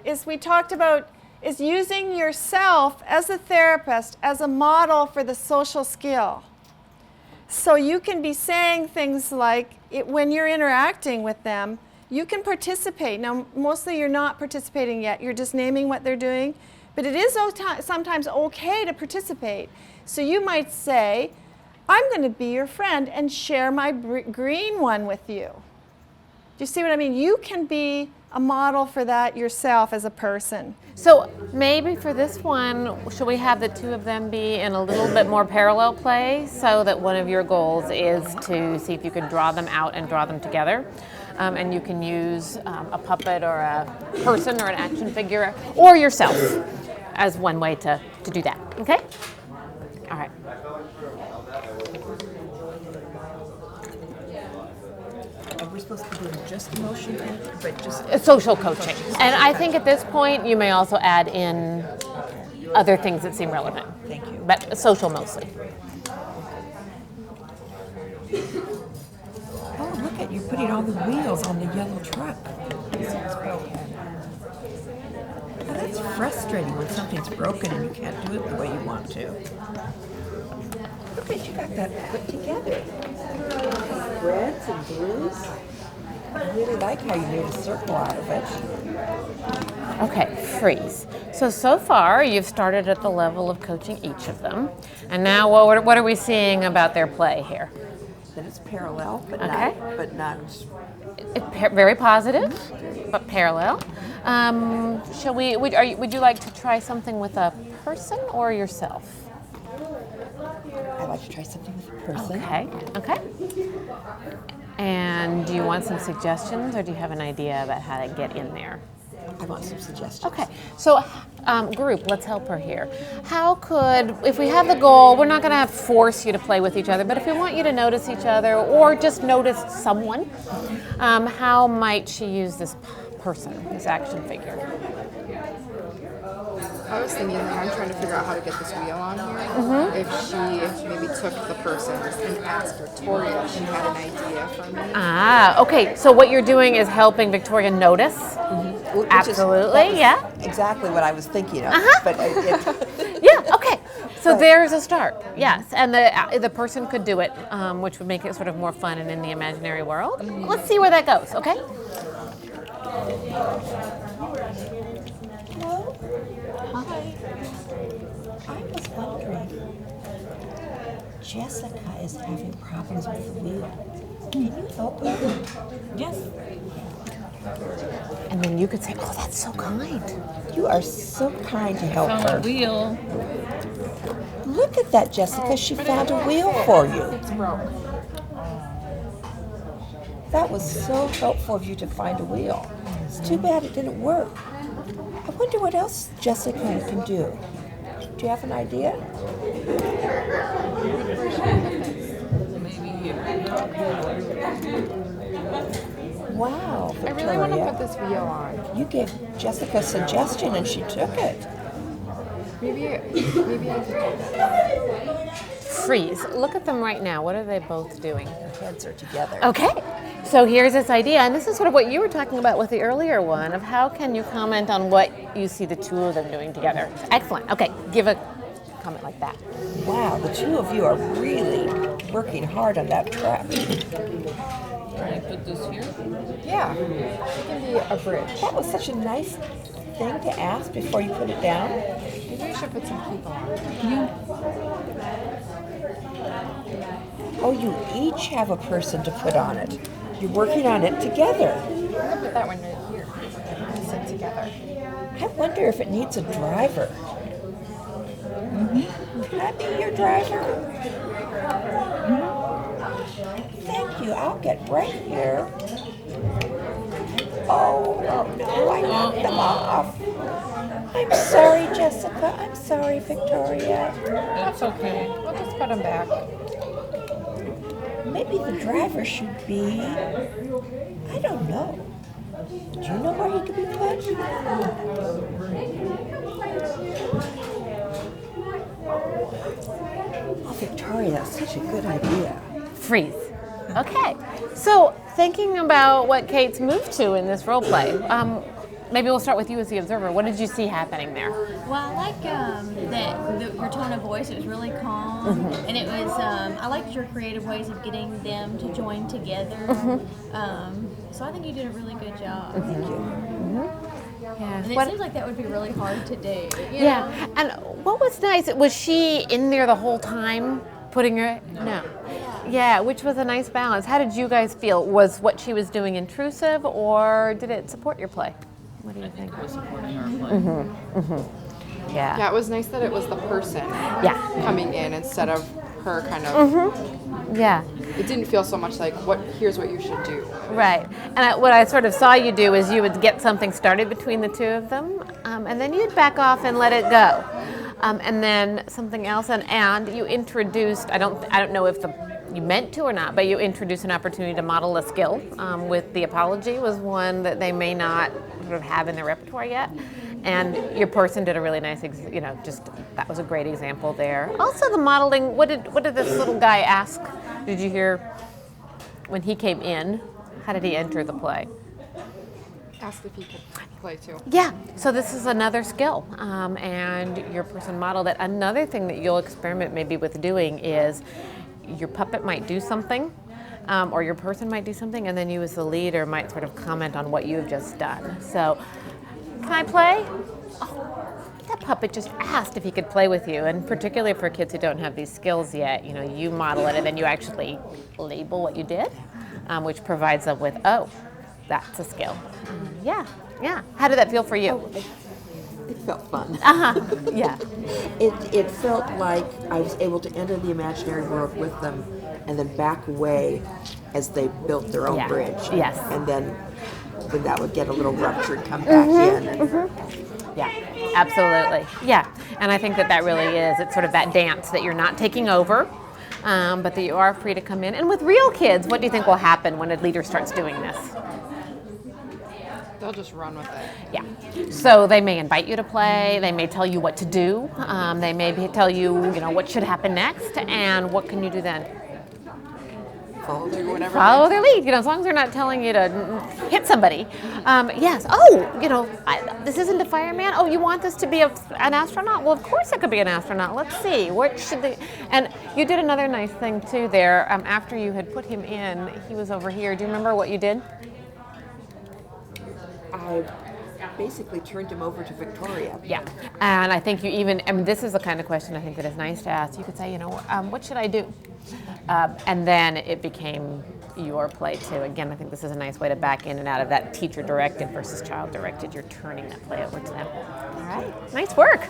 is we talked about is using yourself as a therapist as a model for the social skill. So you can be saying things like, when you're interacting with them, you can participate. Now, mostly you're not participating yet. You're just naming what they're doing. But it is sometimes okay to participate. So you might say, I'm going to be your friend and share my green one with you. Do you see what I mean? You can be a model for that yourself as a person. So maybe for this one, should we have the two of them be in a little bit more parallel play so that one of your goals is to see if you can draw them out and draw them together? And you can use a puppet or a person or an action figure or yourself as one way to do that. Okay? All right. We're supposed to be doing just emotion coaching, but just social coaching. And I think at this point you may also add in other things that seem relevant. Thank you. But social mostly. Oh, look at you putting all the wheels on the yellow truck. Oh, that's frustrating when something's broken and you can't do it the way you want to. Look at you got that put together. Reds and blues. I really like how you made a circle out of it. Okay, freeze. So far you've started at the level of coaching each of them. And now what are we seeing about their play here? That it's parallel, but Okay. not. Very positive, but parallel. Would you like to try something with a person or yourself? I like to try something with a person. Okay. And do you want some suggestions, or do you have an idea about how to get in there? I want some suggestions. Okay, so group, let's help her here. If we have the goal, we're not going to force you to play with each other, but if we want you to notice each other or just notice someone, how might she use this person, this action figure? I was thinking, I'm trying to figure out how to get this wheel on here. If she maybe took the person and asked Victoria if she had an idea for me. Okay, so what you're doing is helping Victoria notice. Which Absolutely, is yeah. Exactly what I was thinking of. But Yeah, okay. So there's a start, yes. And the person could do it, which would make it sort of more fun and in the imaginary world. Let's see where that goes, okay? Hello? Hi. I was wondering, Jessica is having problems with the wheel. Can you help her? Yes. And then you could say, oh, that's so kind. You are so kind to help her. Wheel. Look at that, Jessica. She found a wheel for you. It's broke. That was so helpful of you to find a wheel. It's too bad it didn't work. I wonder what else Jessica can do. Do you have an idea? Wow, I really want to Victoria. put this wheel on. You gave Jessica a suggestion and she took it. Maybe I could do that. Freeze. Look at them right now. What are they both doing? Their heads are together. Okay. So here's this idea, and this is sort of what you were talking about with the earlier one, of how can you comment on what you see the two of them doing together. Excellent. Okay, give a comment like that. Wow, the two of you are really working hard on that truck. Can I put this here? Yeah, it can be a bridge. That was such a nice thing to ask before you put it down. Maybe we should put some people on. Oh, you each have a person to put on it. You're working on it together. I'm gonna put that one right here. And sit together. I wonder if it needs a driver. Can I be your driver? Thank you. I'll get right here. Oh no, I knocked them off. I'm sorry, Jessica. I'm sorry, Victoria. That's okay. We'll just put them back. Maybe the driver should be, I don't know. Do you know where he could be put? Oh, Victoria, that's such a good idea. Freeze. Okay. So thinking about what Kate's moved to in this role play, maybe we'll start with you as the observer. What did you see happening there? Well, I like your tone of voice. It was really calm, and it was. I liked your creative ways of getting them to join together. So I think you did a really good job. Thank you. Yeah. And it seems like that would be really hard to do. You Yeah. know? And what was nice, was she in there the whole time putting her? No. Yeah, which was a nice balance. How did you guys feel? Was what she was doing intrusive, or did it support your play? What do you think? It was supporting our play. Yeah. Yeah, it was nice that it was the person Yeah. coming in instead of her kind of. Yeah. It didn't feel so much like here's what you should do. Right. And what I sort of saw you do is you would get something started between the two of them, and then you'd back off and let it go. And then something else, and you introduced, I don't know if you meant to or not, but you introduced an opportunity to model a skill. With the apology was one that they may not sort of have in their repertoire yet. And your person did a really nice, that was a great example there. Also the modeling, what did this little guy ask? Did you hear when he came in? How did he enter the play? Asked if he could play too. Yeah, so this is another skill, and your person modeled it. Another thing that you'll experiment maybe with doing is your puppet might do something, or your person might do something, and then you as the leader might sort of comment on what you've just done. So, can I play? Oh, that puppet just asked if he could play with you, and particularly for kids who don't have these skills yet, you model it and then you actually label what you did, which provides them with, oh, that's a skill. Yeah. How did that feel for you? It felt fun. Yeah. It felt like I was able to enter the imaginary world with them and then back away as they built their own Yeah. bridge. Yes. And then when that would get a little ruptured, come back in. And Yeah, absolutely. Yeah, and I think that really is. It's sort of that dance that you're not taking over, but that you are free to come in. And with real kids, what do you think will happen when a leader starts doing this? They'll just run with it. Yeah. So they may invite you to play. They may tell you what to do. They may tell you, what should happen next, and what can you do then? follow their whatever. Follow their lead, as long as they're not telling you to hit somebody. Yes. Oh, this isn't a fireman. Oh, you want this to be an astronaut? Well, of course it could be an astronaut. Let's see. What should they? And you did another nice thing too there. After you had put him in, he was over here. Do you remember what you did? I basically turned him over to Victoria. Yeah, and I think this is the kind of question I think that is nice to ask. You could say, what should I do? And then it became your play too. Again, I think this is a nice way to back in and out of that teacher-directed versus child-directed. You're turning that play over to them. All right, nice work.